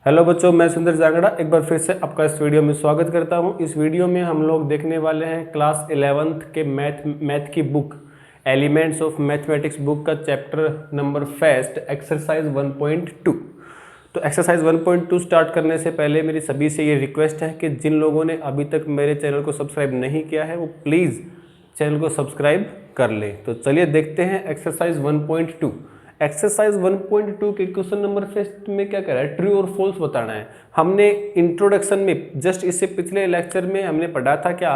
Hello बच्चों, मैं सुंदर जांगड़ा एक बार फिर से आपका इस वीडियो में स्वागत करता हूं। इस वीडियो में हम लोग देखने वाले हैं क्लास 11th के मैथ की book elements of mathematics book का चैप्टर नंबर फर्स्ट एक्सरसाइज 1.2। तो एक्सरसाइज 1.2 स्टार्ट करने से पहले मेरी सभी से ये रिक्वेस्ट है कि जिन लोगों ने अभी तक मेरे चैनल को सब्सक्राइब नहीं किया है वो प्लीज़ चैनल को सब्सक्राइब कर लें। तो चलिए देखते हैं एक्सरसाइज 1.2। एक्सरसाइज 1.2 के क्वेश्चन नंबर फर्स्ट में क्या कह रहा है, ट्रू और फॉल्स बताना है। हमने इंट्रोडक्शन में जस्ट इससे पिछले लेक्चर में हमने पढ़ा था क्या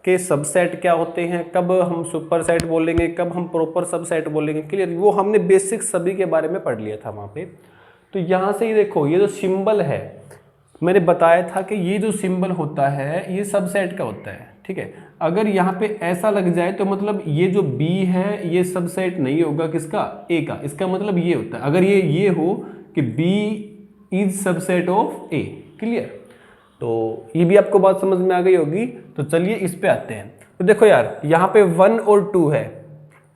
कि सबसेट क्या होते हैं, कब हम सुपर सेट बोलेंगे, कब हम प्रॉपर सबसेट बोलेंगे, क्लियर। वो हमने बेसिक सभी के बारे में पढ़ लिया था वहाँ पे। तो यहाँ से ये देखो, ये जो सिंबल है मैंने बताया था कि ये जो सिंबल होता है ये सबसेट का होता है, ठीक है। अगर यहाँ पे ऐसा लग जाए तो मतलब ये जो B है ये सबसेट नहीं होगा किसका, A का। इसका मतलब ये होता है अगर ये हो कि B is subset of A, clear. तो ये भी आपको बात समझ में आ गई होगी। तो चलिए इस पे आते हैं। तो देखो यार, यहाँ पे 1 और 2 है,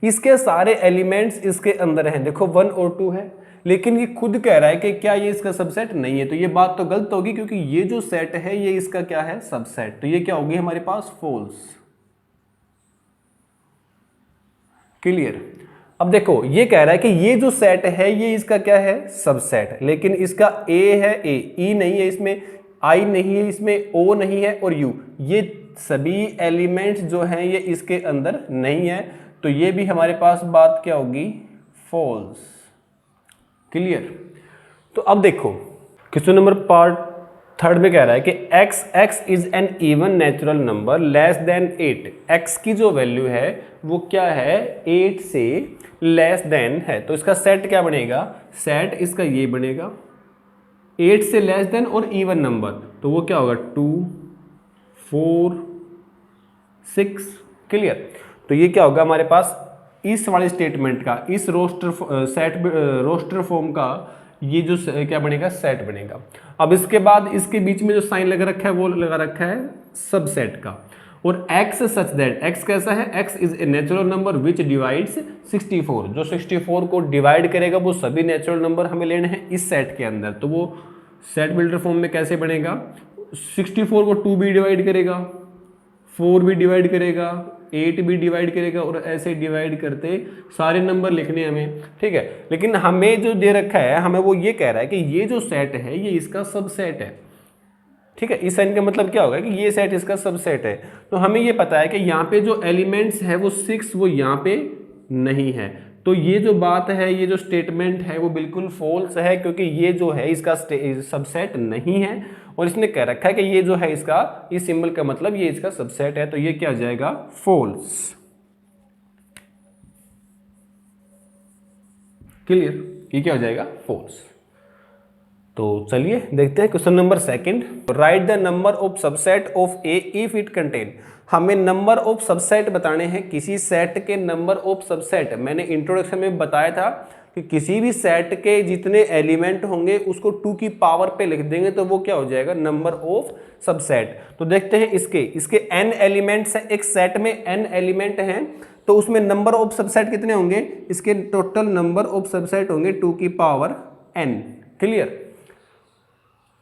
इसके सारे एलिमेंट्स इसके अंदर हैं। देखो 1 और 2 है, लेकिन ये खुद कह रहा है कि क्या ये इसका सबसेट नहीं है। तो ये बात तो गलत होगी क्योंकि ये जो सेट है ये इसका क्या है, सबसेट। तो ये क्या होगी हमारे पास, फॉल्स, क्लियर। अब देखो ये कह रहा है कि ये जो सेट है ये इसका क्या है, सबसेट, लेकिन इसका A है, E नहीं है इसमें, I नहीं है इसमें, O नहीं है और U, ये सभी एलिमेंट्स जो हैं ये इसके अंदर नहीं है। तो ये भी हमारे पास बात क्या होगी, फॉल्स, क्लियर। तो अब देखो क्वेश्चन नंबर पार्ट थर्ड में कह रहा है कि x is an even natural number less than 8। x की जो वैल्यू है वो क्या है, 8 से लेस देन है। तो इसका सेट क्या बनेगा, सेट इसका ये बनेगा 8 से लेस देन और इवन नंबर। तो वो क्या होगा, 2 4 6, क्लियर। तो ये क्या होगा हमारे पास, इस वाले स्टेटमेंट का, इस रोस्टर फॉर्म का ये जो क्या बनेगा, सेट बनेगा। अब इसके बाद इसके बीच में जो साइन लगा रखा है वो लगा रखा है सबसेट का। और x सच दैट, x कैसा है, x is a natural number which divides 64। जो 64 को डिवाइड करेगा वो सभी नेचुरल नंबर हमें लेने हैं इस सेट के अंदर। तो वो सेट बिल्डर फॉर्म में कैसे बनेगा, 64 को 2 भी डिवाइड करेगा, 4 भी डिवाइड करेगा, 8 भी डिवाइड करेगा और ऐसे डिवाइड करते सारे नंबर लिखने हमें, ठीक है। लेकिन हमें जो दे रखा है, हमें वो ये कह रहा है कि ये जो सेट है ये इसका सबसेट है, ठीक है। इस साइन का मतलब क्या होगा कि ये सेट इसका सबसेट है। तो हमें ये पता है कि यहाँ पे जो एलिमेंट्स है वो 6 वो यहाँ पे नहीं है। तो ये जो बात है, ये जो स्टेटमेंट है वो बिल्कुल फॉल्स है, क्योंकि ये जो है इसका सबसेट नहीं है। और इसने कह रखा है कि ये जो है इसका, इस सिंबल का मतलब ये इसका सबसेट है। तो ये क्या हो जाएगा, फॉल्स, क्लियर। ये क्या हो जाएगा, फॉल्स। तो चलिए देखते हैं question number second. Right the number of subset of A if it contain. हमें नंबर ऑफ सबसेट बताने हैं, किसी सेट के नंबर ऑफ सबसेट। मैंने इंट्रोडक्शन में बताया था कि किसी भी सेट के जितने एलिमेंट होंगे उसको 2 की पावर पे लिख देंगे तो वो क्या हो जाएगा, नंबर ऑफ सबसेट। तो देखते हैं इसके n एलिमेंट्स हैं, एक सेट में n एलिमेंट हैं, तो उसमें नंबर ऑफ सबसेट कितने होंगे, इसके टोटल नंबर ऑफ सबसेट होंगे 2 की पावर n, क्लियर।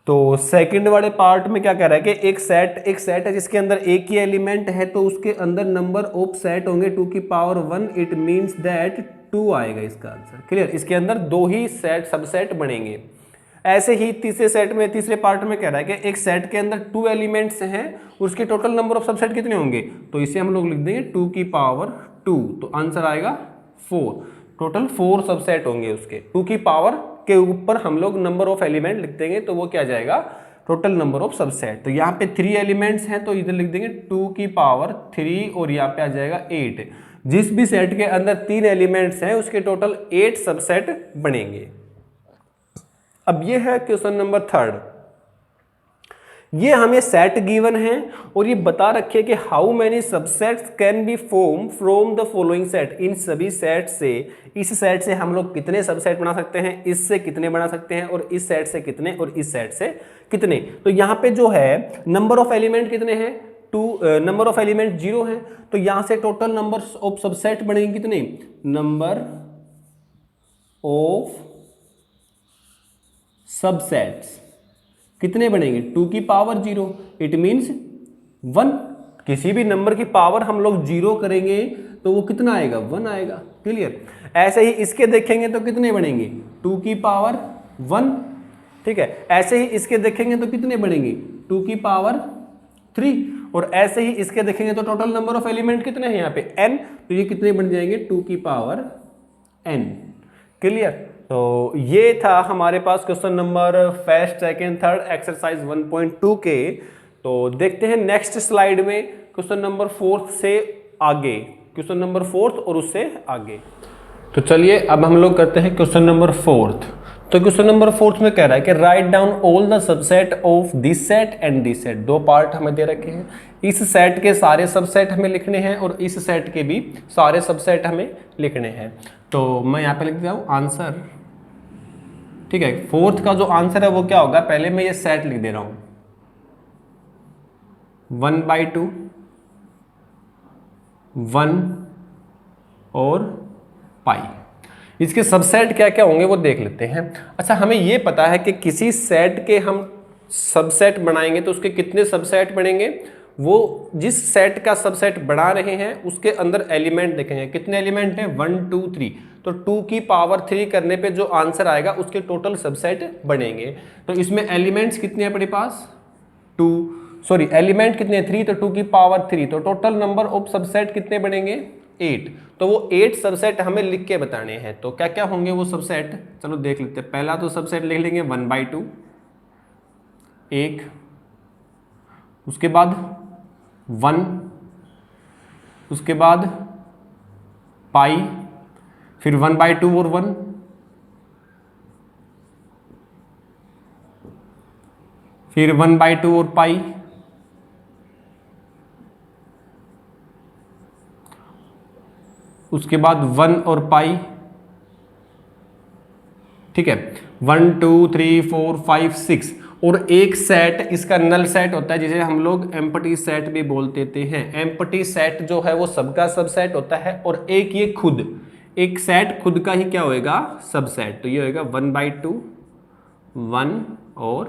तो सेकंड वाले पार्ट में क्या कह रहा है कि एक सेट है जिसके अंदर एक ही एलिमेंट है, तो उसके अंदर नंबर ऑफ सेट होंगे 2 की पावर 1। इट मींस दैट 2 आएगा इसका आंसर, क्लियर। इसके अंदर 2 ही सेट सबसेट बनेंगे। ऐसे ही तीसरे पार्ट में कह रहा है कि एक सेट के अंदर 2 एलिमेंट्स हैं, उसके टोटल नंबर ऑफ सबसेट कितने होंगे, तो इसे हम लोग लिख देंगे 2 की पावर 2। तो आंसर आएगा 4। टोटल 4 सबसेट होंगे उसके, 2 की पावर के ऊपर हम लोग नंबर ऑफ एलिमेंट लिख देंगे तो वो क्या जाएगा, टोटल नंबर ऑफ सबसेट। तो यहाँ पे 3 एलिमेंट्स हैं तो इधर लिख देंगे 2 की पावर 3 और यहाँ पे आ जाएगा 8। जिस भी सेट के अंदर 3 एलिमेंट्स हैं उसके टोटल 8 सबसेट बनेंगे। अब ये है क्वेश्चन नंबर थर्ड। ये हमें सेट गिवन है और ये बता रखे कि how many subsets can be form from the following set. इन सभी सेट से, इस सेट से हम लोग कितने सबसेट बना सकते हैं, इससे कितने बना सकते हैं, और इस सेट से कितने, और इस सेट से कितने। तो यहाँ पे जो है नंबर ऑफ एलिमेंट कितने हैं, 2, नंबर ऑफ एलिमेंट 0 है। तो यहाँ से टोटल नंबर ऑफ सबसेट बनेंगे कितने, नंबर ऑफ सबसेट्स, कितने बनेंगे 2 की पावर 0, इट मीन्स 1। किसी भी नंबर की पावर हम लोग 0 करेंगे तो वो कितना आएगा 1 आएगा। क्लियर। ऐसे ही इसके देखेंगे तो कितने बनेंगे 2 की पावर 1, ठीक है। ऐसे ही इसके देखेंगे तो कितने बनेंगे 2 की पावर 3, और ऐसे ही इसके देखेंगे तो टोटल नंबर ऑफ एलिमेंट कितने हैं यहाँ पे n, तो ये कितने बन जाएंगे 2 की पावर n। क्लियर। तो ये था हमारे पास question number first second third exercise 1.2 के। तो देखते हैं नेक्स्ट स्लाइड में क्वेश्चन नंबर 4 से आगे, क्वेश्चन नंबर 4 और उससे आगे। तो चलिए अब हम लोग करते हैं क्वेश्चन नंबर 4। तो क्वेश्चन नंबर 4 में कह रहा है कि write down all the subset of this set and this set. दो पार्ट हमें दे रखे हैं, इस सेट के सारे सबसेट हमें लिखने हैं और इस सेट के भी सारे सबसेट हमें लिखने हैं। तो मैं यहाँ पे लिख देता हूँ आंसर, ठीक है। 4th का जो आंसर है वो क्या होगा, पहले मैं ये सेट लिख दे रहा हूँ 1/2 1 और पाई। इसके सबसेट क्या क्या होंगे वो देख लेते हैं। अच्छा, हमें ये पता है कि किसी सेट के हम सबसेट बनाएंगे तो उसके कितने सबसेट बनेंगे, वो जिस सेट का सबसेट बना रहे हैं उसके अंदर एलिमेंट देखेंगे। कितने एलिमेंट हैं 1 2 3, तो 2 की पावर 3 करने पे जो आंसर आएगा उसके टोटल सबसेट बनेंगे। तो इसमें एलिमेंट्स कितने हैं अपने पास 2, सॉरी एलिमेंट कितने 3, तो 2 की पावर 3, तो टोटल नंबर ऑफ सबसेट कितने बनेंगे 8। तो वो 8 सबसेट हमें लिख के बताने हैं। तो क्या क्या होंगे वो सबसेट, चलो देख लेते हैं। पहला तो सबसेट लिख लेंगे 1/2 1, उसके बाद 1, उसके बाद पाई, फिर 1/2 और 1, फिर 1/2 और पाई, उसके बाद 1 और पाई, ठीक है। 1 2 3 4 5 6, और एक सेट इसका नल सेट होता है जिसे हम लोग एम्प्टी सेट भी बोल देते हैं। एम्प्टी सेट जो है वो सबका सबसेट होता है, और एक ये खुद एक सेट खुद का ही क्या होएगा सबसेट। तो ये होएगा 1/2 1 और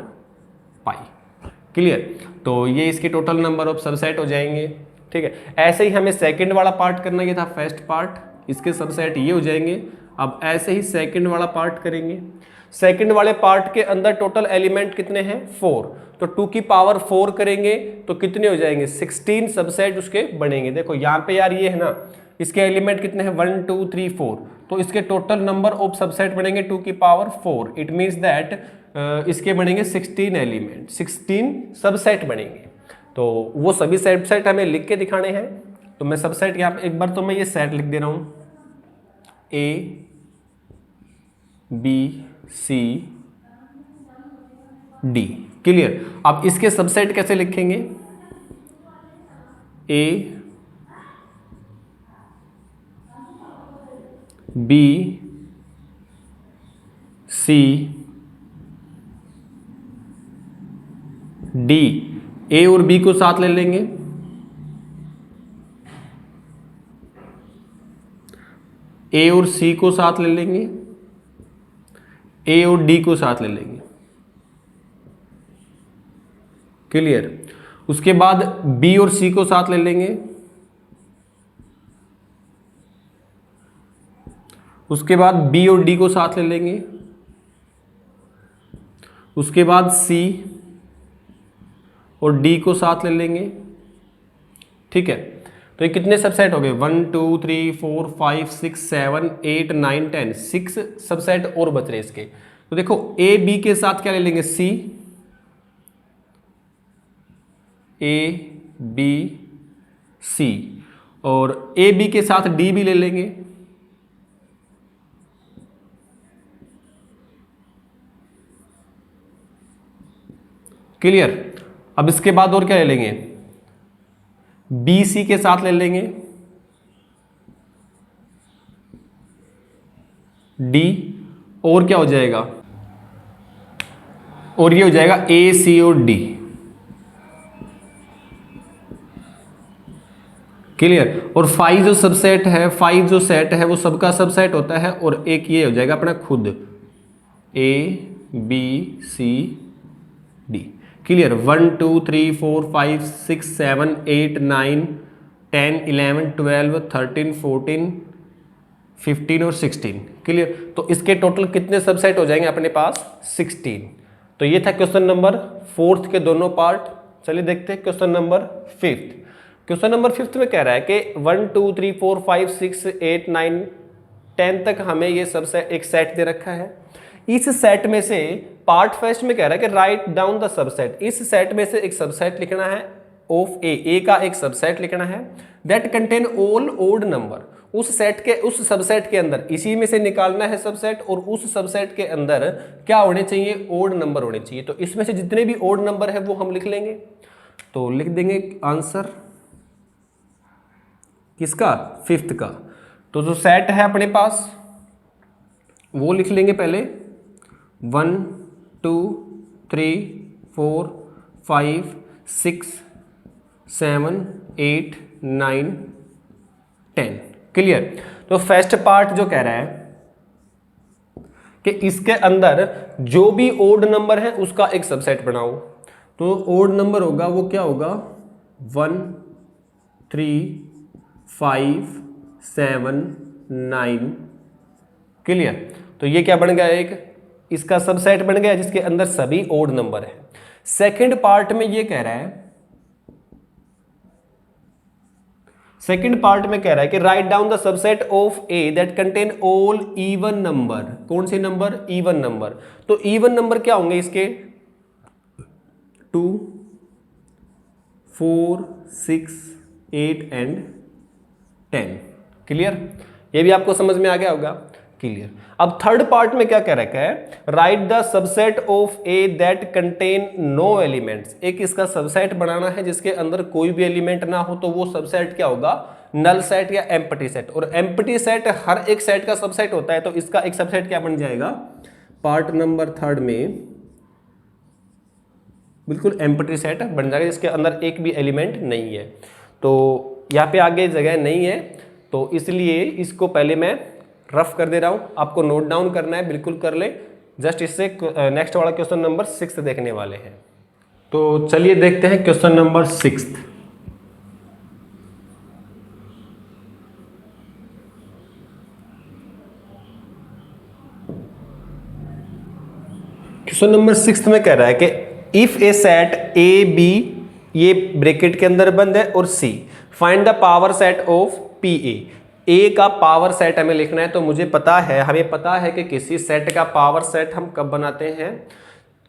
पाई। क्लियर। तो ये इसके टोटल नंबर ऑफ सबसेट हो जाएंगे, ठीक है। ऐसे ही हमें सेकंड वाला पार्ट करना, ये था फर्स्ट पार्ट, इसके सबसेट ये हो जाएंगे। अब ऐसे ही सेकंड वाला पार्ट करेंगे। सेकंड वाले पार्ट के अंदर टोटल एलिमेंट कितने हैं 4, तो 2 की पावर 4 करेंगे तो कितने हो जाएंगे 16 सबसेट उसके बनेंगे। देखो यहाँ पे यार ये है ना, इसके एलिमेंट कितने हैं 1 2 3 4, तो इसके टोटल नंबर ऑफ सबसेट बनेंगे 2 की पावर 4। इट मीन्स दैट इसके बनेंगे 16 एलिमेंट, 16 सबसेट बनेंगे। तो वो सभी सबसेट हमें लिख के दिखाने हैं। तो मैं सबसेट यहाँ पे एक बार तो मैं ये सेट लिख दे रहा हूँ A B C D। Clear. अब इसके सबसेट कैसे लिखेंगे, A B C D, A और B को साथ ले लेंगे, A और C को साथ ले लेंगे, A और D को साथ ले लेंगे। क्लियर। उसके बाद B और C को साथ ले लेंगे, उसके बाद B और D को साथ ले लेंगे, उसके बाद C और D को साथ ले लेंगे, ठीक है। तो ये कितने सबसेट हो गए 1 2 3 4 5 6 7 8 9 10, 6 सबसेट और बच रहे इसके। तो देखो A B के साथ क्या ले लेंगे C, A B C, और A B के साथ D भी ले लेंगे, क्लियर। अब इसके बाद और क्या ले लेंगे बी सी के साथ ले लेंगे, डी, और क्या हो जाएगा, और ये हो जाएगा ए सी और डी। क्लियर। और 5 जो सबसेट है, 5 जो सेट है वो सबका सबसेट होता है, और एक ये हो जाएगा अपना खुद A B C D. Clear. 1 2 3 4 5 6 7 8 9 10 11 12 13 14 15 और 16। क्लियर। तो इसके टोटल कितने सबसेट हो जाएंगे अपने पास? 16। तो ये था क्वेश्चन नंबर 4 के दोनों पार्ट। चलिए देखते हैं क्वेश्चन नंबर 5। क्वेश्चन नंबर 5 में कह रहा है कि 1 2 3 4 5 6 8 9 10 तक हमें ये सबसेट एक सेट दे रखा है। इस सेट में से पार्ट फर्स्ट में कह रहा है कि राइट डाउन द सबसेट। इस सेट में से एक सबसेट लिखना है ऑफ ए का एक सबसेट लिखना है that contain all odd number. उस सबसेट के अंदर इसी में से निकालना है सबसेट, और उस सबसेट के अंदर क्या होने चाहिए? ओड नंबर होने चाहिए। तो इसमें से जितने भी ओड नंबर है वो हम लिख लेंगे। तो लिख देंगे आंसर किसका? 5th का। तो जो सेट है अपने पास वो लिख लेंगे पहले। 1 2 3 4 5 6 7 8 9 10। क्लियर। तो फर्स्ट पार्ट जो कह रहा है कि इसके अंदर जो भी ओड नंबर है उसका एक सबसेट बनाओ। तो ओड नंबर होगा वो क्या होगा? 1 3 5 7 9। क्लियर। तो ये क्या बन गया? एक इसका सबसेट बन गया जिसके अंदर सभी ओड नंबर है। सेकंड पार्ट में ये कह रहा है, सेकंड पार्ट में कह रहा है कि write down the subset of A that contain all even number. कौन से नंबर? Even number. तो इवन नंबर क्या होंगे इसके? 2 4 6 8 एंड 10। क्लियर। ये भी आपको समझ में आ गया होगा। क्लियर। अब थर्ड पार्ट में क्या कह रखा है? Right the subset of A that contain no elements. एक इसका सबसेट बनाना है जिसके अंदर कोई भी एलिमेंट ना हो। तो वो सबसेट क्या होगा? नल सेट या एम्प्टी सेट। और एम्प्टी सेट हर एक सेट का सबसेट होता है। तो इसका एक सबसेट क्या बन जाएगा? पार्ट नंबर 3 में बिल्कुल एम्प्टी सेट बन जाएगा जिसके अंदर एक भी एलिमेंट नहीं है। तो यहाँ पे आगे जगह नहीं है, तो इसलिए इसको पहले मैं रफ कर दे रहा हूं। आपको नोट डाउन करना है, बिल्कुल कर ले। जस्ट इससे नेक्स्ट वाला क्वेश्चन नंबर 6 देखने वाले हैं। तो चलिए देखते हैं क्वेश्चन नंबर 6। क्वेश्चन नंबर 6 में कह रहा है कि if A set A B, ये ब्रैकेट के अंदर बंद है, और C, find the power set of P A का पावर सेट हमें लिखना है। तो हमें पता है कि किसी सेट का पावर सेट हम कब बनाते हैं,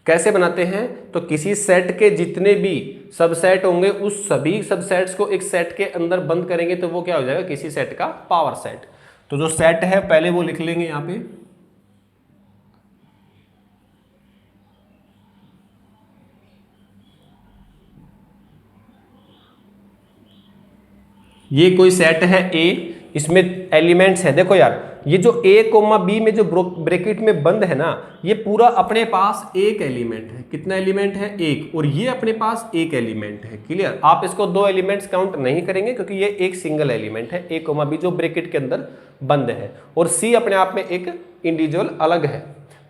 कैसे बनाते हैं? तो किसी सेट के जितने भी सबसेट होंगे उस सभी सबसेट्स को एक सेट के अंदर बंद करेंगे तो वो क्या हो जाएगा? किसी सेट का पावर सेट। तो जो सेट है पहले वो लिख लेंगे यहां पे। ये कोई सेट है ए, इसमें एलिमेंट्स है। देखो यार, ये जो ए कोमा बी में जो ब्रैकेट में बंद है ना, ये पूरा अपने पास एक एलिमेंट है। कितना एलिमेंट है? एक। और ये अपने पास एक एलिमेंट है। क्लियर। आप इसको दो एलिमेंट्स काउंट नहीं करेंगे क्योंकि ये एक सिंगल एलिमेंट है, ए कोमा बी, जो ब्रैकेट के अंदर बंद है। और सी अपने आप में एक इंडिविजुअल अलग है।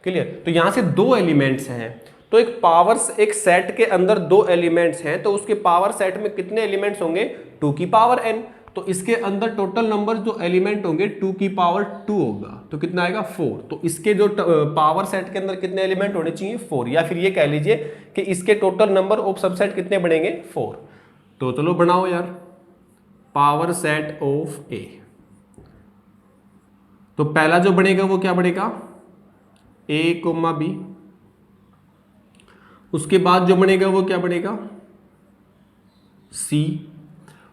क्लियर। तो यहां से दो एलिमेंट्स हैं। तो एक सेट के अंदर दो एलिमेंट्स हैं, तो उसके पावर सेट में कितने एलिमेंट्स होंगे? 2 की पावर n। तो इसके अंदर टोटल नंबर जो एलिमेंट होंगे 2 की पावर 2 होगा। तो कितना आएगा? 4। तो इसके जो पावर सेट के अंदर कितने एलिमेंट होने चाहिए? 4। या फिर ये कह लीजिए कि इसके टोटल नंबर ऑफ सबसेट कितने बनेंगे? 4। तो चलो बनाओ यार, पावर सेट ऑफ ए। तो पहला जो बनेगा वो क्या बनेगा? ए कोमा बी। उसके बाद जो बनेगा वो क्या बनेगा? सी।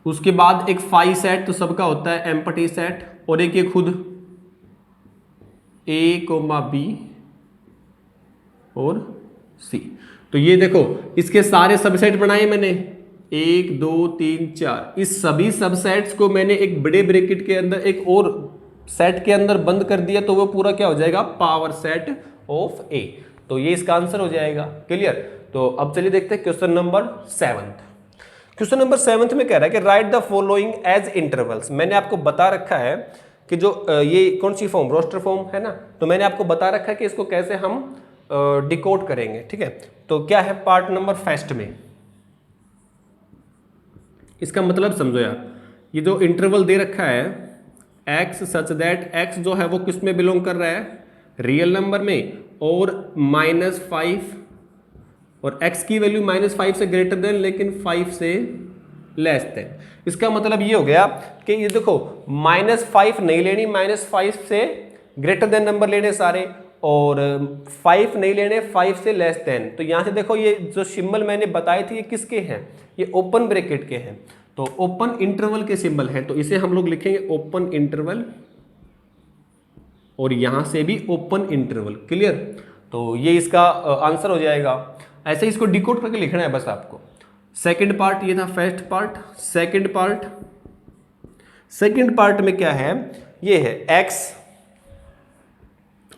उसके बाद एक फाई सेट, तो सबका होता है एम्प्टी सेट, और एक ये खुद ए कोमा बी और सी। तो ये देखो, इसके सारे सबसेट बनाए मैंने, 1 2 3 4। इस सभी सबसेट्स को मैंने एक बड़े ब्रैकेट के अंदर एक और सेट के अंदर बंद कर दिया, तो वो पूरा क्या हो जाएगा? पावर सेट ऑफ ए। तो ये इसका आंसर हो जाएगा। क्लियर। तो अब चलिए देखते हैं क्वेश्चन नंबर 7। क्वेश्चन नंबर 7 में कह रहा है कि right the following as intervals. मैंने आपको बता रखा है कि जो ये कौन सी फॉर्म, रोस्टर फॉर्म है ना, तो मैंने आपको बता रखा है कि इसको कैसे हम डिकोड करेंगे, ठीक है। तो क्या है पार्ट नंबर फर्स्ट में, इसका मतलब समझो यार, ये जो इंटरवल दे रखा है x सच दैट x जो है वो किस में बिलोंग कर रहा है, रियल नंबर में, और -5 और x की वैल्यू -5 से ग्रेटर देन लेकिन 5 से लेस देन। इसका मतलब ये हो गया कि ये देखो -5 नहीं लेनी, -5 से ग्रेटर देन नंबर लेने सारे, और 5 नहीं लेने 5 से लेस देन। तो यहां से देखो ये जो सिंबल मैंने बताए थे ये किसके हैं, ये ओपन ब्रैकेट के हैं, तो ओपन इंटरवल के सिंबल है, तो इसे हम लोग लिखेंगे ओपन इंटरवल, और यहां से भी ओपन इंटरवल। क्लियर, तो ये इसका आंसर हो जाएगा। ऐसे इसको डिकोड करके लिखना है बस आपको। सेकंड पार्ट ये था फर्स्ट पार्ट। सेकंड पार्ट में क्या है, ये है x,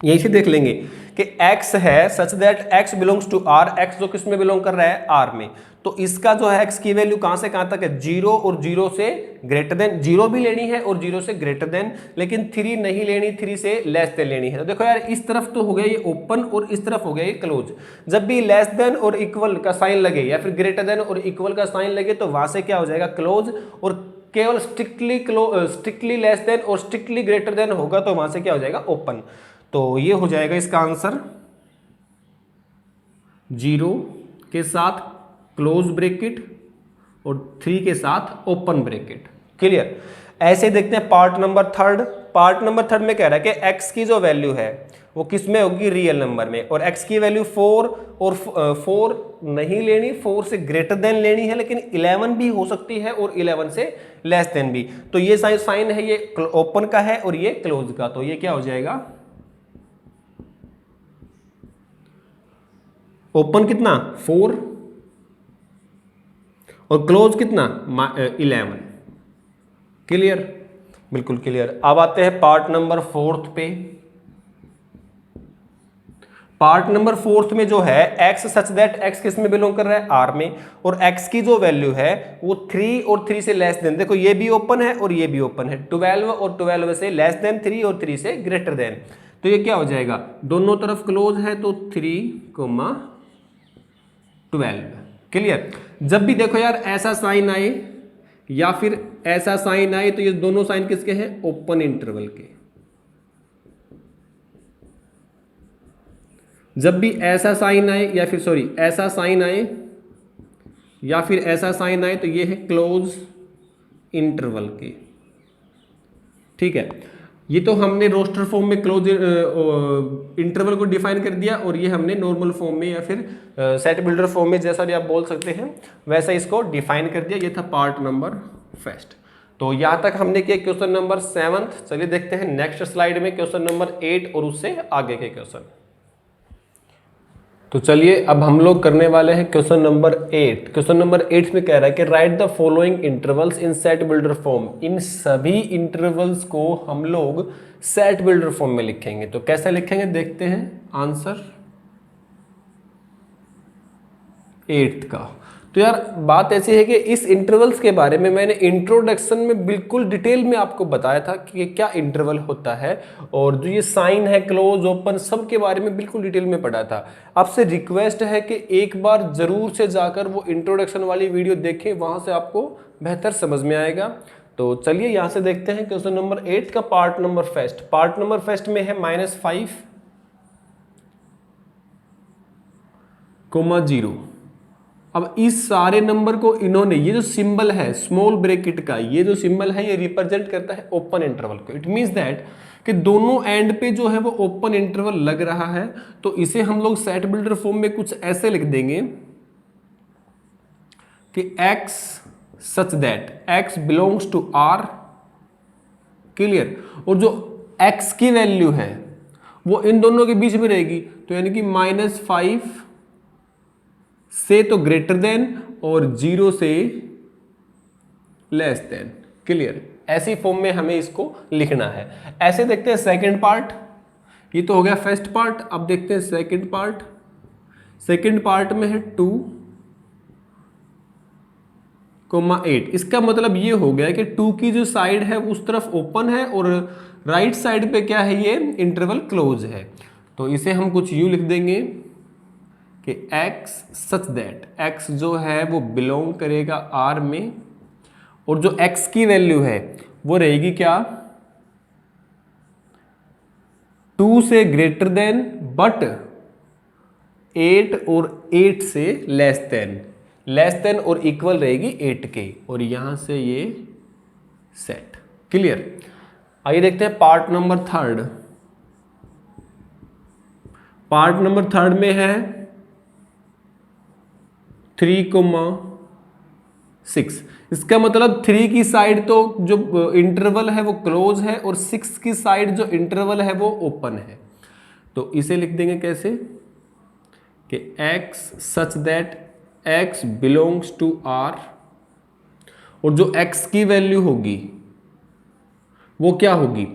यहीं से देख लेंगे कि x है such that x belongs to r, x जो किस में बिलोंग कर रहा है, r में। तो इसका जो है x की वैल्यू कहां से कहां तक है, 0 और 0 से ग्रेटर देन, 0 भी लेनी है और 0 से ग्रेटर देन, लेकिन 3 नहीं लेनी, 3 से लेस देन लेनी है। तो देखो यार इस तरफ तो हो गया ये ओपन और इस तरफ हो गया ये क्लोज। जब भी लेस देन और इक्वल का साइन लगे या फिर ग्रेटर देन और इक्वल का साइन लगे तो वहां से क्या हो जाएगा क्लोज, और केवल स्ट्रिक्टली लेस देन और स्ट्रिक्टली ग्रेटर देन होगा तो वहां से क्या हो जाएगा ओपन। तो ये हो जाएगा इसका आंसर 0 के साथ क्लोज ब्रैकेट और 3 के साथ ओपन ब्रैकेट। क्लियर। ऐसे देखते हैं part number third. Part number third में कह रहा है कि x की जो वैल्यू है वो किस में होगी, रियल नंबर में, और x की वैल्यू 4 और 4 नहीं लेनी, 4 से ग्रेटर देन लेनी है, लेकिन 11 भी हो सकती है और 11 से लेस देन भी। तो ये साइन है ये ओपन का है और ये क्लोज का, तो ये क्या हो जाएगा, ओपन कितना 4 और क्लोज कितना 11। क्लियर, बिल्कुल क्लियर। अब आते हैं पार्ट नंबर फोर्थ पे। पार्ट नंबर फोर्थ में जो है x सच दैट x किस में बिलोंग कर रहा है, r में, और x की जो वैल्यू है वो 3 और 3 से लेस देन, देखो ये भी ओपन है और ये भी ओपन है, 12 और 12 से लेस देन, 3 और 3 से ग्रेटर देन। तो ये क्या हो जाएगा, दोनों तरफ क्लोज है तो 3,12। क्लियर। जब भी देखो यार ऐसा साइन आए या फिर ऐसा साइन आए तो ये दोनों साइन किसके हैं, ओपन इंटरवल के। जब भी ऐसा साइन आए या फिर सॉरी ऐसा साइन आए या फिर ऐसा साइन आए तो ये है क्लोज इंटरवल के। ठीक है, ये तो हमने रोस्टर फॉर्म में क्लोज इंटरवल को डिफाइन कर दिया, और ये हमने नॉर्मल फॉर्म में या फिर सेट बिल्डर फॉर्म में, जैसा भी आप बोल सकते हैं वैसा इसको डिफाइन कर दिया। ये था पार्ट नंबर फर्स्ट। तो यहाँ तक हमने किया क्वेश्चन नंबर 7। चलिए देखते हैं नेक्स्ट स्लाइड में क्वेश्चन नंबर 8 और उससे आगे के क्वेश्चन। तो चलिए अब हम लोग करने वाले हैं क्वेश्चन नंबर 8। क्वेश्चन नंबर 8 में कह रहा है कि right the following intervals in set builder form. इन सभी इंटरवल्स को हम लोग सेट बिल्डर फॉर्म में लिखेंगे। तो कैसे लिखेंगे देखते हैं आंसर 8 का। तो यार बात ऐसी है कि इस इंटरवल्स के बारे में मैंने इंट्रोडक्शन में बिल्कुल डिटेल में आपको बताया था कि क्या इंटरवल होता है, और जो ये साइन है क्लोज ओपन सब के बारे में बिल्कुल डिटेल में पढ़ा था। आपसे रिक्वेस्ट है कि एक बार जरूर से जाकर वो इंट्रोडक्शन वाली वीडियो देखें, वहां से आपको बेहतर समझ में आएगा। तो चलिए यहाँ से देखते हैं क्वेश्चन नंबर 8 का part number first. Part number first में है -5, 0। अब इस सारे नंबर को इन्होंने, ये जो सिंबल है स्मॉल ब्रैकेट का, ये जो सिंबल है ये रिप्रेजेंट करता है ओपन इंटरवल को। इट मींस दैट कि दोनों एंड पे जो है वो ओपन इंटरवल लग रहा है। तो इसे हम लोग सेट बिल्डर फॉर्म में कुछ ऐसे लिख देंगे कि x such that x belongs to r। Clear. और जो x की वैल्यू है वो इन दोनों के बीच में रहेगी, तो यानी कि -5 से तो ग्रेटर देन और 0 से लेस देन। क्लियर। ऐसी फॉर्म में हमें इसको लिखना है। ऐसे देखते हैं सेकंड पार्ट। ये तो हो गया फर्स्ट पार्ट। अब देखते हैं सेकंड पार्ट। सेकंड पार्ट में है 2,8। इसका मतलब ये हो गया कि 2 की जो साइड है उस तरफ ओपन है और राइट साइड पे क्या है, ये इंटरवल क्लोज है। तो इसे हम कुछ यूं लिख देंगे कि x सच दैट x जो है वो बिलोंग करेगा R में, और जो x की वैल्यू है वो रहेगी क्या, 2 से ग्रेटर देन बट 8 और 8 से लेस देन और इक्वल रहेगी 8 के, और यहां से ये सेट। क्लियर। आइए देखते हैं part number third. Part number third में है 3,6। इसका मतलब 3 की साइड तो जो इंटरवल है वो क्लोज है, और 6 की साइड जो इंटरवल है वो ओपन है। तो इसे लिख देंगे कैसे कि x such that x belongs to R, और जो x की वैल्यू होगी वो क्या होगी,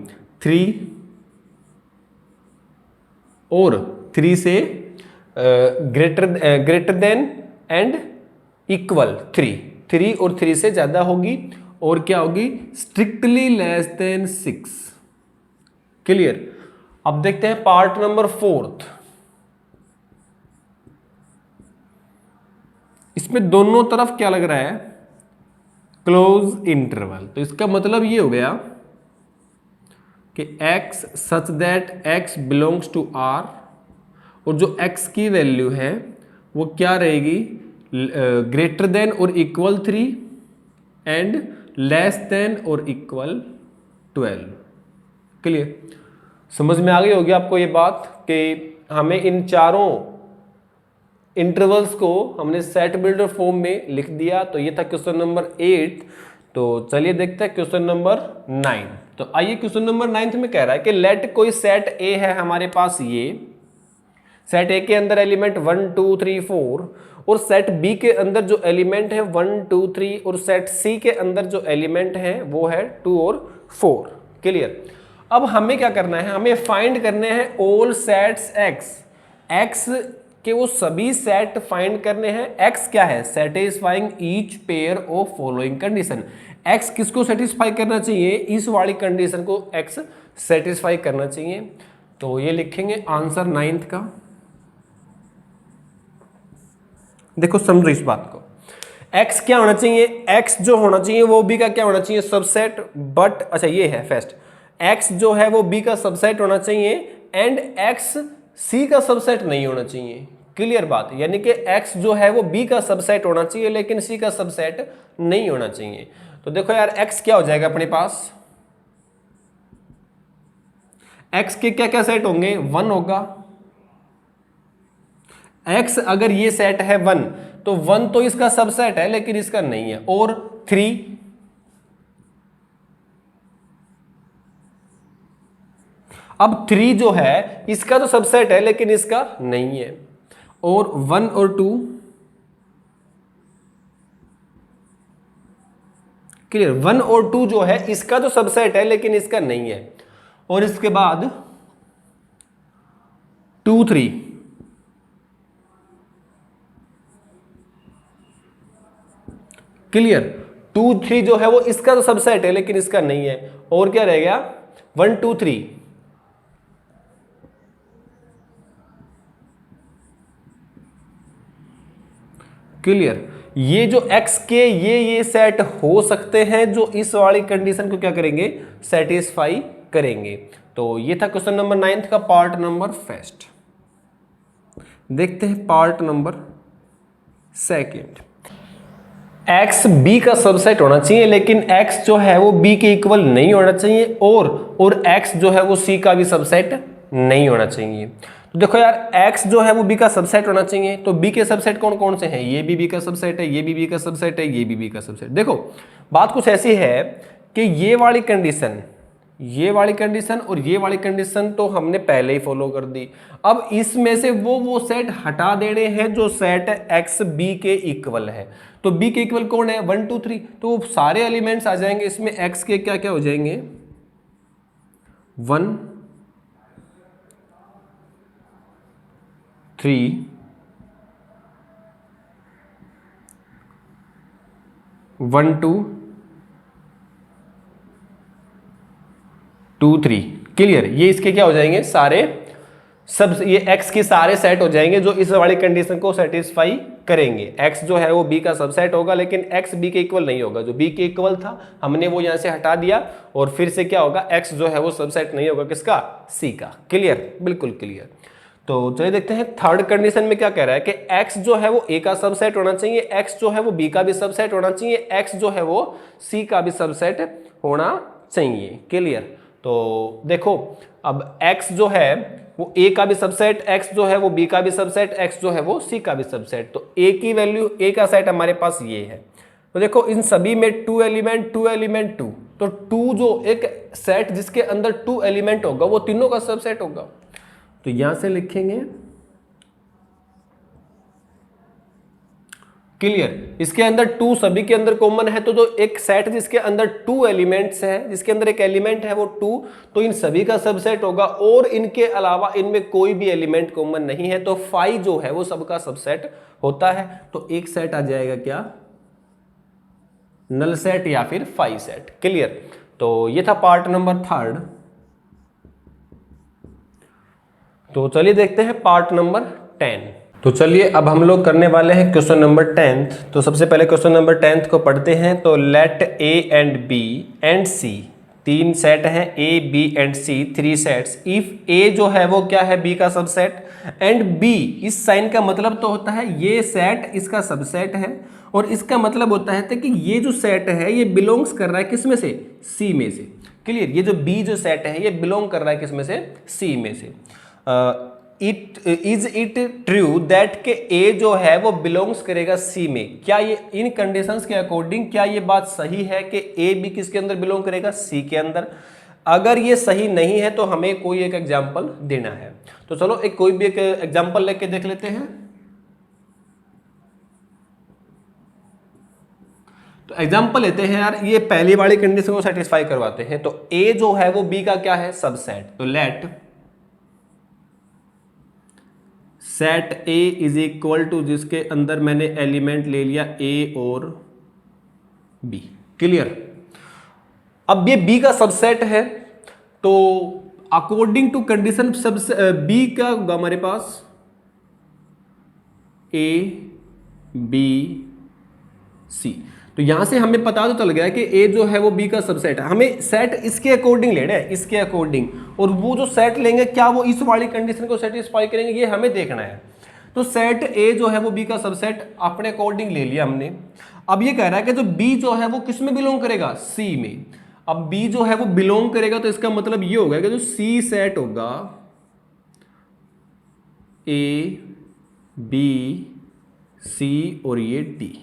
3, और 3 से ग्रेटर देन एंड इक्वल 3 और 3 से ज्यादा होगी, और क्या होगी, स्ट्रिक्टली लेस देन 6। क्लियर। अब देखते हैं पार्ट नंबर फोर्थ। इसमें दोनों तरफ क्या लग रहा है, क्लोज इंटरवल। तो इसका मतलब ये हो गया कि x such that x belongs to R, और जो x की वैल्यू है वो क्या रहेगी, ग्रेटर देन और इक्वल 3 एंड लेस देन और इक्वल 12। क्लियर। समझ में आ गई होगी आपको ये बात कि हमें इन चारों इंटरवल्स को हमने सेट बिल्डर फॉर्म में लिख दिया। तो ये था क्वेश्चन नंबर 8। तो चलिए देखते हैं क्वेश्चन नंबर 9। तो आइए क्वेश्चन नंबर 9 में कह रहा है कि लेट कोई सेट ए है हमारे पास, ये सेट ए के अंदर एलिमेंट 1 2 3 4, और सेट बी के अंदर जो एलिमेंट है 1 2 3, और सेट सी के अंदर जो एलिमेंट है वो है 2 और 4। क्लियर। अब हमें क्या करना है, हमें फाइंड करने हैं ऑल सेट्स एक्स के वो सभी सेट फाइंड करने हैं। एक्स क्या है, satisfying each pair of following condition. X किसको सेटिस्फाई करना चाहिए, इस वाली कंडीशन को एक्स सेटिस्फाई करना चाहिए। तो ये लिखेंगे आंसर 9th का। देखो समझो इस बात को, x क्या होना चाहिए, x जो होना चाहिए वो b का क्या होना चाहिए, सबसेट। बट अच्छा ये है फर्स्ट, x जो है वो b का सबसेट होना चाहिए, एंड x c का सबसेट नहीं होना चाहिए। क्लियर बात। यानी कि x जो है वो b का सबसेट होना चाहिए लेकिन c का सबसेट नहीं होना चाहिए। तो देखो यार x क्या हो जाएगा अपने पास, x के क्या क्या सेट होंगे, 1 होगा। x अगर ये सेट है 1, तो 1 तो इसका सबसेट है लेकिन इसका नहीं है। और 3, अब 3 जो है इसका तो सबसेट है लेकिन इसका नहीं है। और 1 और 2, क्लियर। 1 और 2 जो है इसका तो सबसेट है लेकिन इसका नहीं है। और इसके बाद 2 3, क्लियर। 2 3 जो है वो इसका तो सबसेट है लेकिन इसका नहीं है। और क्या रह गया, 1 2 3, क्लियर। ये जो x के ये सेट हो सकते हैं जो इस वाली कंडीशन को क्या करेंगे, सेटिस्फाई करेंगे। तो ये था क्वेश्चन नंबर 9 का पार्ट नंबर फर्स्ट। देखते हैं part number second. x b का सबसेट होना चाहिए लेकिन x जो है वो b के इक्वल नहीं होना चाहिए, और x जो है वो c का भी सबसेट नहीं होना चाहिए। तो देखो यार x जो है वो b का सबसेट होना चाहिए। तो b के सबसेट कौन कौन से हैं, ये भी b का सबसेट है, ये भी b का सबसेट है, ये भी b का सबसेट। देखो बात कुछ ऐसी है कि ये वाली कंडीशन और ये वाली कंडीशन तो हमने पहले ही फॉलो कर दी। अब इसमें से वो सेट हटा देने हैं जो सेट एक्स बी के इक्वल है। तो बी के इक्वल कौन है, 1 2 3, तो सारे एलिमेंट्स आ जाएंगे इसमें। एक्स के क्या क्या हो जाएंगे, 1 3 1 2 2 3, क्लियर। ये इसके क्या हो जाएंगे, सारे सब ये x के सारे सेट हो जाएंगे जो इस वाली कंडीशन को सेटिस्फाई करेंगे। x जो है वो b का सबसेट होगा, लेकिन x b के इक्वल नहीं होगा। जो b के इक्वल था हमने वो यहां से हटा दिया, और फिर से क्या होगा, x जो है वो सबसेट नहीं होगा किसका, c का। क्लियर, बिल्कुल क्लियर। तो चलिए देखते हैं थर्ड कंडीशन में क्या कह रहा है कि x जो है वो a का सबसेट होना चाहिए, x जो है वो b का भी सबसेट होना चाहिए, x जो है वो c का भी सबसेट होना चाहिए। क्लियर। तो देखो अब x जो है वो a का भी सबसेट, x जो है वो b का भी सबसेट, x जो है वो c का भी सबसेट। तो a की वैल्यू, a का सेट हमारे पास ये है। तो देखो इन सभी में 2 एलिमेंट 2 एलिमेंट 2, तो 2 जो एक सेट जिसके अंदर 2 एलिमेंट होगा वो तीनों का सबसेट होगा। तो यहां से लिखेंगे क्लियर। इसके अंदर 2 सभी के अंदर कॉमन है, तो जो एक सेट जिसके अंदर 2 एलिमेंट्स है, जिसके अंदर एक एलिमेंट है वो 2, तो इन सभी का सबसेट होगा। और इनके अलावा इनमें कोई भी एलिमेंट कॉमन नहीं है, तो 5 जो है वो सबका सबसेट होता है। तो एक सेट आ जाएगा क्या, नल सेट या फिर 5 सेट। क्लियर। तो ये था पार्ट नंबर 3। तो चलिए देखते हैं पार्ट नंबर 10। तो चलिए अब हम लोग करने वाले हैं क्वेश्चन नंबर 10th। तो सबसे पहले क्वेश्चन नंबर 10th को पढ़ते हैं। तो let A and B and C, 3 set हैं, A B and C 3 sets. If A जो है वो क्या है, बी का सबसेट, एंड बी, इस साइन का मतलब तो होता है ये सेट इसका सबसेट है, और इसका मतलब होता है कि ये जो सेट है ये बिलोंग्स कर रहा है किस में से, सी में से। क्लियर। ये जो बी जो सेट है ये बिलोंग कर रहा है किस में से, सी में से। इज इट ट्रू दैट के ए जो है वो बिलोंग्स करेगा सी में। क्या ये इन कंडीशंस के अकॉर्डिंग क्या ये बात सही है कि ए बी किसके अंदर बिलोंग करेगा, सी के अंदर। अगर ये सही नहीं है तो हमें कोई एक एग्जांपल देना है। तो चलो एक कोई भी एक एग्जांपल लेके देख लेते हैं। तो एग्जांपल लेते हैं यार, ये पहली वाली कंडीशन को सेटिस्फाई करवाते हैं। तो ए जो है वो बी का क्या है, सबसेट। तो let set A is equal to, जिसके अंदर मैंने एलिमेंट ले लिया ए और बी। क्लियर। अब ये बी का सबसेट है, तो अकॉर्डिंग टू कंडीशन सबसे बी का होगा हमारे पास ए बी सी। तो यहां से हमें पता तो चल गया कि ए जो है वो बी का सबसेट है। हमें सेट इसके अकॉर्डिंग लेना है, इसके अकॉर्डिंग, और वो जो सेट लेंगे क्या वो इस वाली कंडीशन को सेटिस्फाई करेंगे, ये हमें देखना है। तो सेट ए जो है वो बी का सबसेट अपने अकॉर्डिंग ले लिया हमने। अब ये कह रहा है कि जो बी जो है वो किस में बिलोंग करेगा, सी में। अब बी जो है वो बिलोंग करेगा, तो इसका मतलब ये होगा कि जो सी सेट होगा ए बी सी और ये डी।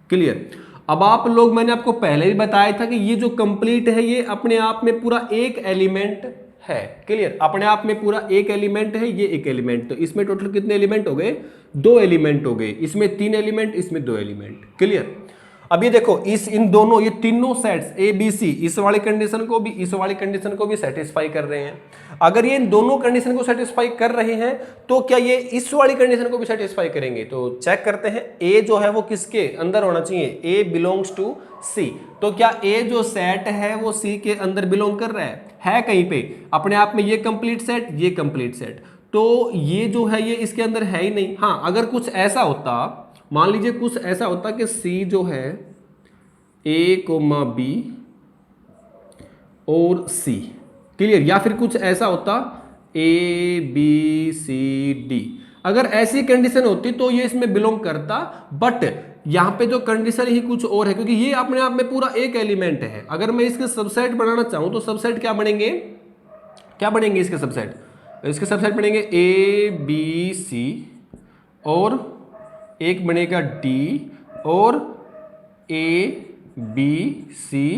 क्लियर। अब आप लोग, मैंने आपको पहले भी बताया था कि ये जो कंप्लीट है ये अपने आप में पूरा एक एलिमेंट है। क्लियर। अपने आप में पूरा एक एलिमेंट है, ये एक एलिमेंट। तो इसमें टोटल कितने एलिमेंट हो गए, 2 एलिमेंट हो गए। इसमें 3 एलिमेंट, इसमें 2 एलिमेंट। क्लियर। अब ये देखो इन दोनों, ये तीनों सेट्स ए बी सी इस वाली कंडीशन को भी, इस वाली कंडीशन को भी सेटिस्फाई कर रहे हैं। अगर ये इन दोनों कंडीशन को सेटिस्फाई कर रहे हैं तो क्या ये इस वाली कंडीशन को भी सेटिस्फाई करेंगे। तो चेक करते हैं, ए जो है वो किसके अंदर होना चाहिए, ए बिलोंग्स टू सी। तो क्या ए जो सेट है वो सी के अंदर बिलोंग कर रहा है कहीं पे अपने आप में, ये कंप्लीट सेट, ये कंप्लीट सेट। तो ये जो है ये इसके अंदर है ही नहीं। हाँ, अगर कुछ ऐसा होता, मान लीजिए कुछ ऐसा होता कि C जो है A कोमा B और C। क्लियर। या फिर कुछ ऐसा होता A B C D। अगर ऐसी कंडीशन होती तो ये इसमें बिलोंग करता, बट यहां पे जो कंडीशन ही कुछ और है, क्योंकि ये अपने आप में पूरा एक एलिमेंट है। अगर मैं इसके सबसेट बनाना चाहूं तो सबसेट क्या बनेंगे, क्या बनेंगे इसके सबसेट, इसके सबसेट बनेंगे A B C, और एक बनेगा डी, और ए बी सी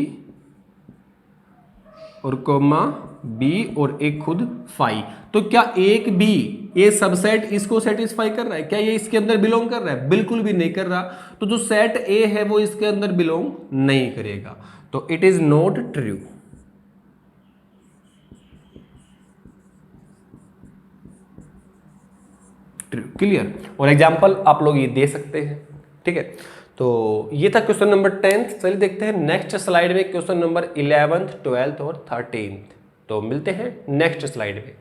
और कोमा बी, और एक खुद फाई। तो क्या एक बी ये सबसेट इसको सेटिस्फाई कर रहा है, क्या ये इसके अंदर बिलोंग कर रहा है, बिल्कुल भी नहीं कर रहा। तो जो सेट ए है वो इसके अंदर बिलोंग नहीं करेगा। तो it is not true. Clear. और एग्जाम्पल आप लोग ये दे सकते हैं। ठीक है। तो ये था क्वेश्चन नंबर 10th। चलिए देखते हैं नेक्स्ट स्लाइड में क्वेश्चन नंबर 11th 12th और 13th। तो मिलते हैं नेक्स्ट स्लाइड में।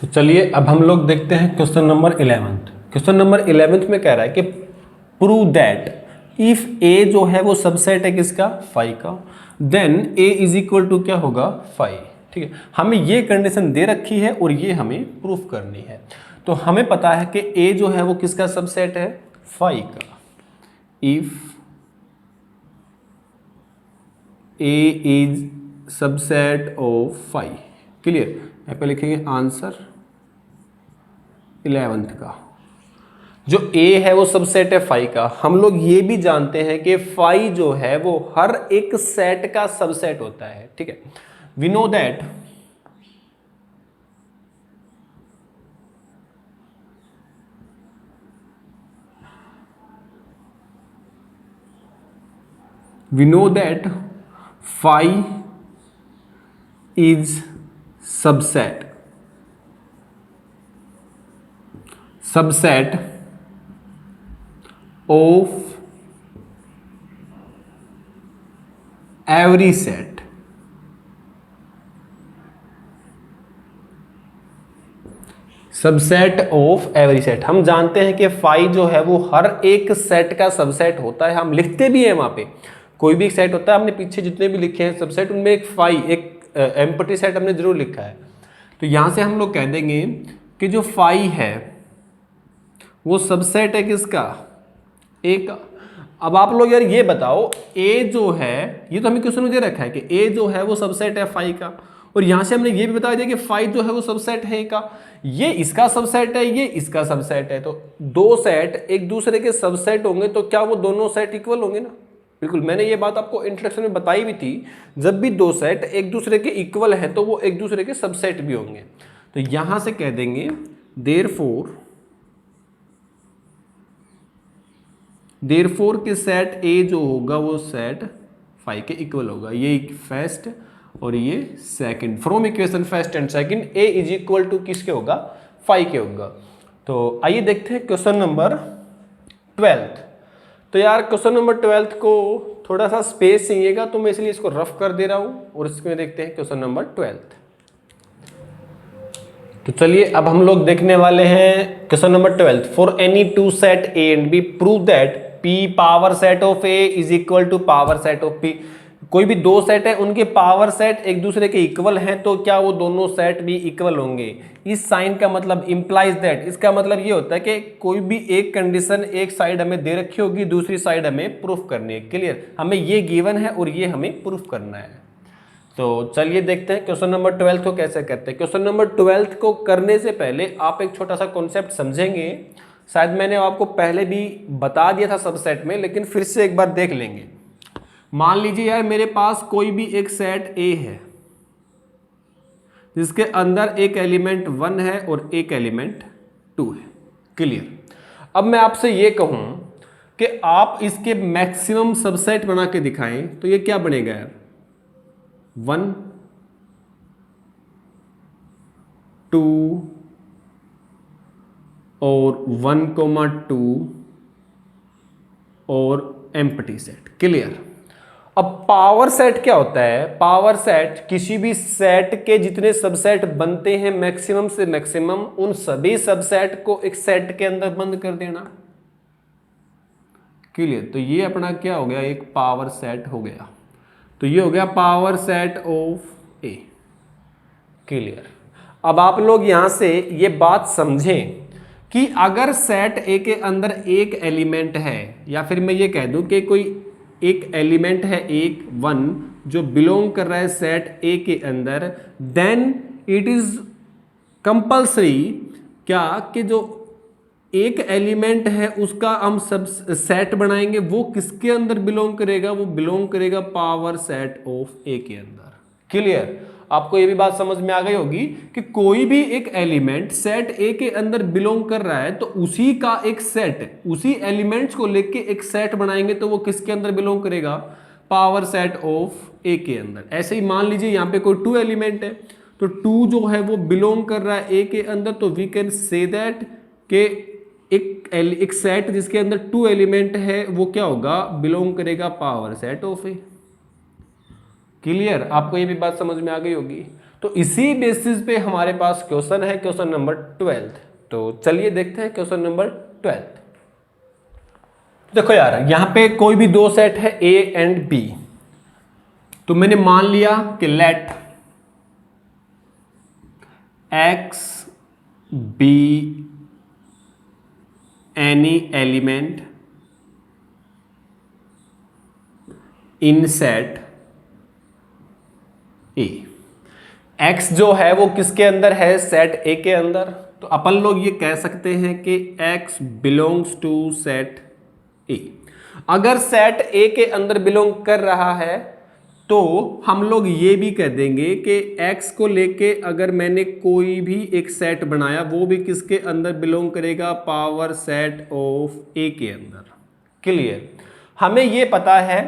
तो चलिए अब हम लोग देखते हैं क्वेश्चन नंबर 11। क्वेश्चन नंबर 11 में कह रहा है कि प्रूव दैट इफ ए जो है वो सबसेट है किसका, फाइव का, then A is equal to क्या होगा, फाइव। ठीक है, हमें ये कंडीशन दे रखी है और ये हमें प्रूफ करनी है। तो हमें पता है कि ए जो है वो किसका सबसेट है, फाइव का। If A is subset of five, clear. यहाँ पे लिखेंगे आंसर 11th का। जो ए है वो सबसेट है फाइव का। हम लोग ये भी जानते हैं कि फाइव जो है वो हर एक सेट का सबसेट होता है। ठीक है, we know that five is subset of every set. Subset of every set, हम जानते हैं कि फाइव जो है वो हर एक सेट का सबसेट होता है। हम लिखते भी हैं वहां पे, कोई भी सेट होता है, हमने पीछे जितने भी लिखे हैं सबसेट, उनमें एक फाइव, एक एम्प्टी सेट हमने जरूर लिखा है। तो यहां से हम लोग कह देंगे कि जो फाइव है वो सबसेट है किसका, ए का। अब आप लोग यार ये बताओ, ए जो है, ये तो हमें क्वेश्चन में दे रखा है कि ए जो है वो सबसेट है फाइव का, और यहां से हमने ये भी बता दिया कि फाइव जो है वो सबसेट है ए का। ये इसका सबसेट है, ये इसका सबसेट है, तो दो सेट एक दूसरे के सबसेट होंगे तो क्या वो दोनों सेट इक्वल होंगे ना। बिल्कुल, मैंने ये बात आपको इंट्रोडक्शन में बताई भी थी, जब भी दो सेट एक दूसरे के इक्वल है तो वो एक दूसरे के सबसेट भी होंगे। तो यहां से कह देंगे देयरफॉर के सेट ए जो होगा वो सेट फाइव के इक्वल होगा। ये फर्स्ट और ये second, from equation first and second A is equal to किसके होगा, फाइव के होगा। तो आइए देखते हैं क्वेश्चन नंबर 12। तो यार क्वेश्चन नंबर 12 को थोड़ा सा स्पेस चाहिएगा, तो मैं इसलिए इसको रफ कर दे रहा हूं, और इसमें देखते हैं क्वेश्चन नंबर 12। तो चलिए अब हम लोग देखने वाले हैं question number 12। For any two set A and B prove that P power set of A is equal to power set of P. कोई भी दो सेट है, उनके पावर सेट एक दूसरे के इक्वल हैं, तो क्या वो दोनों सेट भी इक्वल होंगे। इस साइन का मतलब इंप्लाइज दैट, इसका मतलब ये होता है कि कोई भी एक कंडीशन एक साइड हमें दे रखी होगी, दूसरी साइड हमें प्रूफ करनी है। क्लियर, हमें ये गिवन है और ये हमें प्रूफ करना है। तो चलिए देखते हैं क्वेश्चन नंबर 12 को कैसे करते हैं। क्वेश्चन नंबर 12 को करने से पहले आप एक छोटा सा कॉन्सेप्ट समझेंगे, शायद मैंने आपको पहले भी बता दिया था सबसेट में, लेकिन फिर से एक बार देख लेंगे। मान लीजिए यार मेरे पास कोई भी एक सेट ए है जिसके अंदर एक एलिमेंट 1 है और एक एलिमेंट 2 है। क्लियर, अब मैं आपसे ये कहूं कि आप इसके मैक्सिमम सबसेट बना के दिखाएं, तो ये क्या बनेगा यार, 1 2 और 1,2 और एम्प्टी सेट। क्लियर, अब पावर सेट क्या होता है, पावर सेट किसी भी सेट के जितने सबसेट बनते हैं मैक्सिमम से मैक्सिमम, उन सभी सबसेट को एक सेट के अंदर बंद कर देना। क्लियर, तो ये अपना क्या हो गया, एक पावर सेट हो गया। तो ये हो गया power set of A. Clear, अब आप लोग यहां से ये बात समझें कि अगर सेट ए के अंदर एक एलिमेंट है, या फिर मैं ये कह दूं कि कोई एक एलिमेंट है एक 1 जो बिलोंग कर रहा है सेट ए के अंदर, देन इट इज कंपल्सरी क्या कि जो एक एलिमेंट है उसका हम सब सेट बनाएंगे, वो किसके अंदर बिलोंग करेगा, वो बिलोंग करेगा पावर सेट ऑफ ए के अंदर। क्लियर, आपको ये भी बात समझ में आ गई होगी कि कोई भी एक एलिमेंट सेट ए के अंदर बिलोंग कर रहा है तो उसी का एक सेट, उसी एलिमेंट्स को लेके एक सेट बनाएंगे तो वो किसके अंदर बिलोंग करेगा, पावर सेट ऑफ ए के अंदर। ऐसे ही मान लीजिए यहाँ पे कोई 2 एलिमेंट है, तो 2 जो है वो बिलोंग कर रहा है ए के अंदर, तो वी कैन से दैट के एक सेट जिसके अंदर 2 एलिमेंट है वो क्या होगा, बिलोंग करेगा power set of A. Clear, आपको ये भी बात समझ में आ गई होगी। तो इसी बेसिस पे हमारे पास क्वेश्चन है, क्वेश्चन नंबर 12। तो चलिए देखते हैं क्वेश्चन नंबर 12। देखो यार, यहां पे कोई भी दो सेट है ए एंड बी, तो मैंने मान लिया कि let X be any element in set A. X जो है वो किसके अंदर है, सेट ए के अंदर। तो अपन लोग ये कह सकते हैं कि X belongs to set A. अगर सेट ए के अंदर बिलोंग कर रहा है तो हम लोग ये भी कह देंगे कि एक्स को लेके अगर मैंने कोई भी एक सेट बनाया वो भी किसके अंदर बिलोंग करेगा, पावर सेट ऑफ ए के अंदर। क्लियर। हमें ये पता है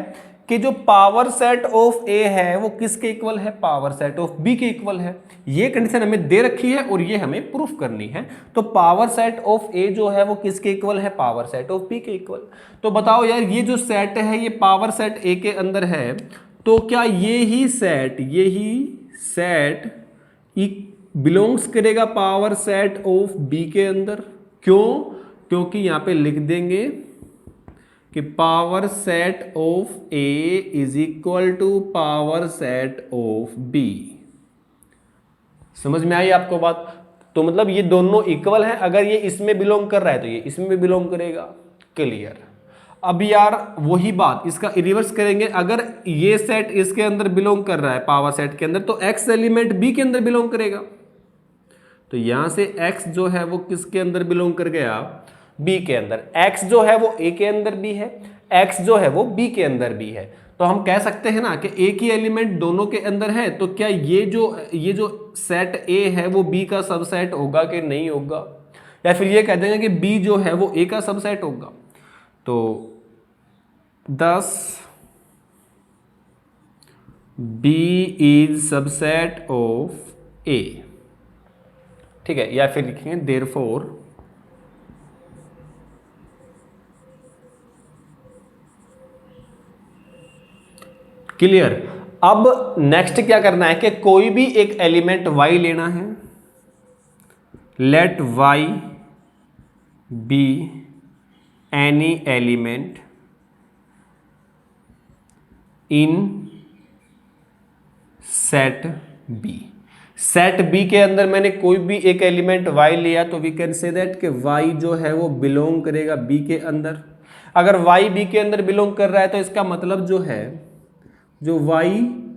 कि जो पावर सेट ऑफ ए है वो किसके इक्वल है, पावर सेट ऑफ बी के इक्वल है। ये कंडीशन हमें दे रखी है और ये हमें प्रूफ करनी है। तो पावर सेट ऑफ ए जो है वो किसके इक्वल है, पावर सेट ऑफ बी के इक्वल। तो बताओ यार, ये जो सेट है ये पावर सेट ए के अंदर है, तो क्या यही सेट बिलोंग्स करेगा पावर सेट ऑफ बी के अंदर। क्यों? क्योंकि यहां पे लिख देंगे कि power set of A is equal to power set of B. समझ में आई आपको बात? तो मतलब ये दोनों इक्वल हैं। अगर ये इसमें बिलोंग कर रहा है तो ये इसमें भी बिलोंग करेगा। क्लियर। अब यार वही बात इसका रिवर्स करेंगे। अगर ये सेट इसके अंदर बिलोंग कर रहा है पावर सेट के अंदर, तो एक्स एलिमेंट बी के अंदर बिलोंग करेगा। तो यहां से एक्स जो है वो किसके अंदर बिलोंग कर गया, बी के अंदर। एक्स जो है वो ए के अंदर भी है, एक्स जो है वो बी के अंदर भी है। तो हम कह सकते हैं ना कि एक ही एलिमेंट दोनों के अंदर है, तो क्या ये जो सेट ए है वो बी का सबसेट होगा कि नहीं होगा, या फिर ये कह देंगे कि बी जो है वो ए का सबसेट होगा। तो 10 बी इज सबसेट ऑफ ए। ठीक है, या फिर लिखेंगे देयरफॉर क्लियर। अब नेक्स्ट क्या करना है कि कोई भी एक एलिमेंट y लेना है। Let y be any element in set B. Set B के अंदर मैंने कोई भी एक एलिमेंट y लिया, तो वी कैन से दैट कि y जो है वो बिलोंग करेगा b के अंदर। अगर y b के अंदर बिलोंग कर रहा है तो इसका मतलब जो है जो y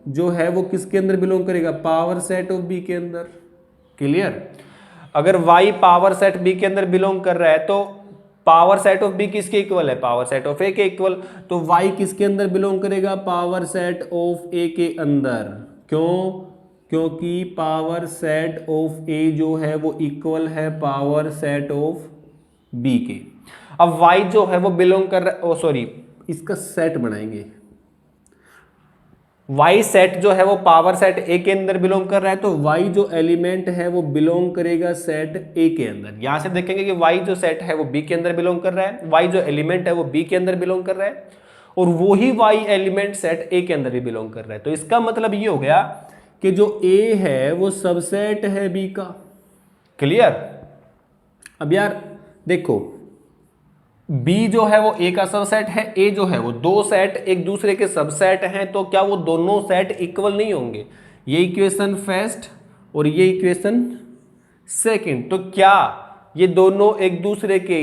जो है वो किसके अंदर बिलोंग करेगा, पावर सेट ऑफ b के अंदर। क्लियर। अगर y पावर सेट b के अंदर बिलोंग कर रहा है तो पावर सेट ऑफ b किसके इक्वल है, पावर सेट ऑफ a के इक्वल। तो y किसके अंदर बिलोंग करेगा, पावर सेट ऑफ a के अंदर। क्यों? क्योंकि पावर सेट ऑफ a जो है वो इक्वल है पावर सेट ऑफ b के। अब y जो है वो बिलोंग कर रहा है, सॉरी इसका सेट बनाएंगे। y सेट जो है वो पावर सेट a के अंदर बिलोंग कर रहा है, तो y जो एलिमेंट है वो बिलोंग करेगा सेट a के अंदर। यहां से देखेंगे कि y जो सेट है वो b के अंदर बिलोंग कर रहा है, y जो एलिमेंट है वो b के अंदर बिलोंग कर रहा है, और वही y एलिमेंट सेट a के अंदर भी बिलोंग कर रहा है। तो इसका मतलब ये हो गया कि जो a है वो सबसेट है b का। क्लियर। अब यार देखो, b जो है वो a का सबसेट है, a जो है वो दो सेट एक दूसरे के सबसेट हैं, तो क्या वो दोनों सेट इक्वल नहीं होंगे। ये इक्वेशन फर्स्ट और ये इक्वेशन सेकंड, तो क्या ये दोनों एक दूसरे के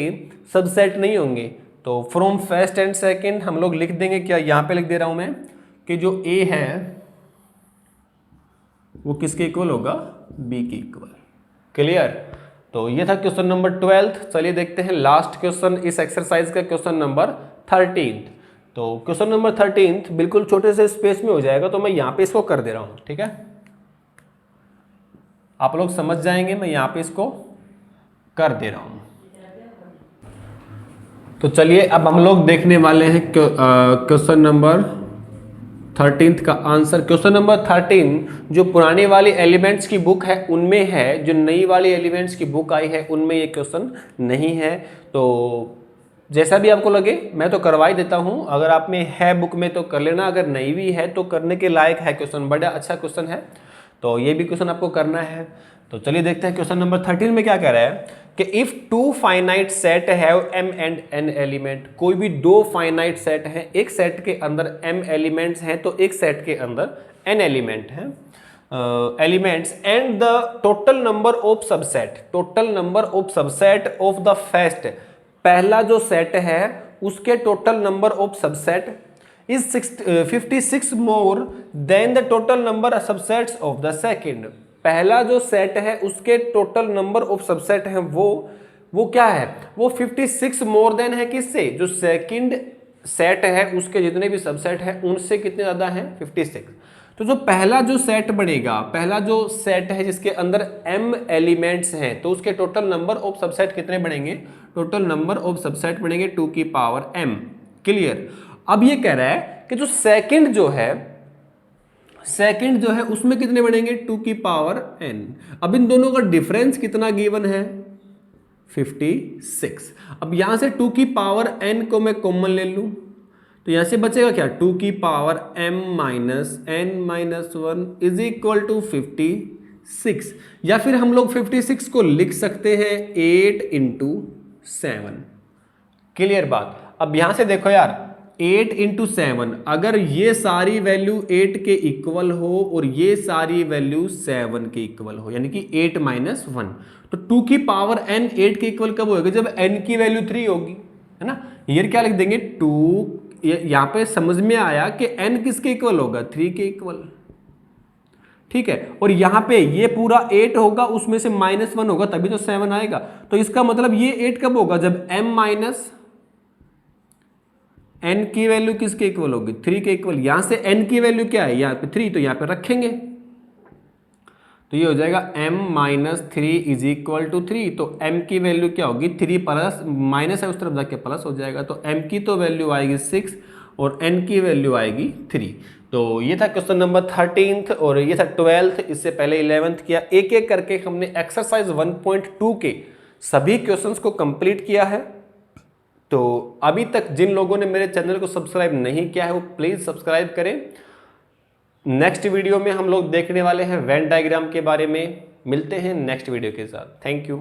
सबसेट नहीं होंगे। तो फ्रॉम फर्स्ट एंड सेकंड हम लोग लिख देंगे, क्या यहां पे लिख दे रहा हूं मैं कि जो a है वो किसके इक्वल होगा, b के इक्वल। क्लियर। तो ये था क्वेश्चन नंबर 12। चलिए देखते हैं लास्ट क्वेश्चन इस एक्सरसाइज का, क्वेश्चन नंबर 13। तो क्वेश्चन नंबर 13 बिल्कुल छोटे से स्पेस में हो जाएगा, तो मैं यहां पे इसको कर दे रहा हूं। ठीक है, आप लोग समझ जाएंगे, मैं यहां पे इसको कर दे रहा हूं। तो चलिए अब हम लोग देखने वाले हैं क्वेश्चन नंबर 13 का आंसर। क्वेश्चन नंबर 13 जो पुरानी वाली एलिमेंट्स की बुक है उनमें है, जो नई वाली एलिमेंट्स की बुक आई है उनमें ये क्वेश्चन नहीं है। तो जैसा भी आपको लगे मैं तो करवा ही देता हूं, अगर आप में है बुक में तो कर लेना, अगर नहीं भी है तो करने के लायक है क्वेश्चन, बड़ा अच्छा क्वेश्चन है। तो ये भी क्वेश्चन आपको करना है। तो चलिए देखते हैं क्वेश्चन नंबर 13 में क्या कह रहा है कि if two finite set have m and n element, कोई भी दो फाइनाइट सेट है, एक सेट के अंदर m एलिमेंट्स हैं तो एक सेट के अंदर n एलिमेंट हैं elements, and the total number of subset, total number of subset of the first, पहला जो सेट है उसके total number of subset is 56 more than the total number of subsets of the second। पहला जो set है उसके total number of subset है वो क्या है, वो 56 मोर देन है किससे, जो सेकंड सेट है उसके जितने भी सबसेट है उनसे कितने ज्यादा है, 56। तो जो पहला जो सेट बनेगा, पहला जो सेट है जिसके अंदर m एलिमेंट्स हैं तो उसके टोटल नंबर ऑफ सबसेट कितने बनेंगे, टोटल नंबर ऑफ सबसेट बनेंगे 2 की पावर m। क्लियर। अब ये कह रहा है कि जो सेकंड जो है उसमें कितने बनेंगे, 2 की पावर n। अब इन दोनों का डिफरेंस कितना गिवन है, 56। अब यहां से 2 की पावर n को मैं कॉमन ले लूं तो यहां से बचेगा क्या, 2 की power m minus n minus 1 is equal to 56, या फिर हम लोग 56 को लिख सकते हैं 8 इंटू 7। क्लियर बात। अब यहां से देखो यार 8 इंटू 7, अगर ये सारी वैल्यू 8 के इक्वल हो और ये सारी वैल्यू 7 के इक्वल हो, यानी कि 8 माइनस 1, तो 2 की पावर n 8 के इक्वल कब होगा, जब n की वैल्यू 3 होगी, है ना। ये क्या लिख देंगे 2, यहाँ पे समझ में आया कि n किसके इक्वल होगा, 3 के इक्वल। ठीक है, और यहाँ पे ये पूरा 8 होगा, उसमें से -1 होगा तभी तो 7 आएगा। तो इसका मतलब ये 8 कब होगा, जब m माइनस n की वैल्यू किसके इक्वल होगी, 3 के इक्वल। यहां से n की वैल्यू क्या है, यहाँ पे 3, तो यहाँ पे रखेंगे तो ये हो जाएगा m minus 3 is equal to 3। तो m की वैल्यू क्या होगी, 3 प्लस माइनस है उस तरफ जाके प्लस हो जाएगा, तो m की तो वैल्यू आएगी 6 और n की वैल्यू आएगी 3। तो ये था क्वेश्चन नंबर 13th और ये था 12th। इससे पहले 11th किया। एक एक करके हमने एक्सरसाइज 1.2 के सभी क्वेश्चंस को कंप्लीट किया है। तो अभी तक जिन लोगों ने मेरे चैनल को सब्सक्राइब नहीं किया है वो प्लीज सब्सक्राइब करें। नेक्स्ट वीडियो में हम लोग देखने वाले हैं वेन डायग्राम के बारे में। मिलते हैं नेक्स्ट वीडियो के साथ। Thank you.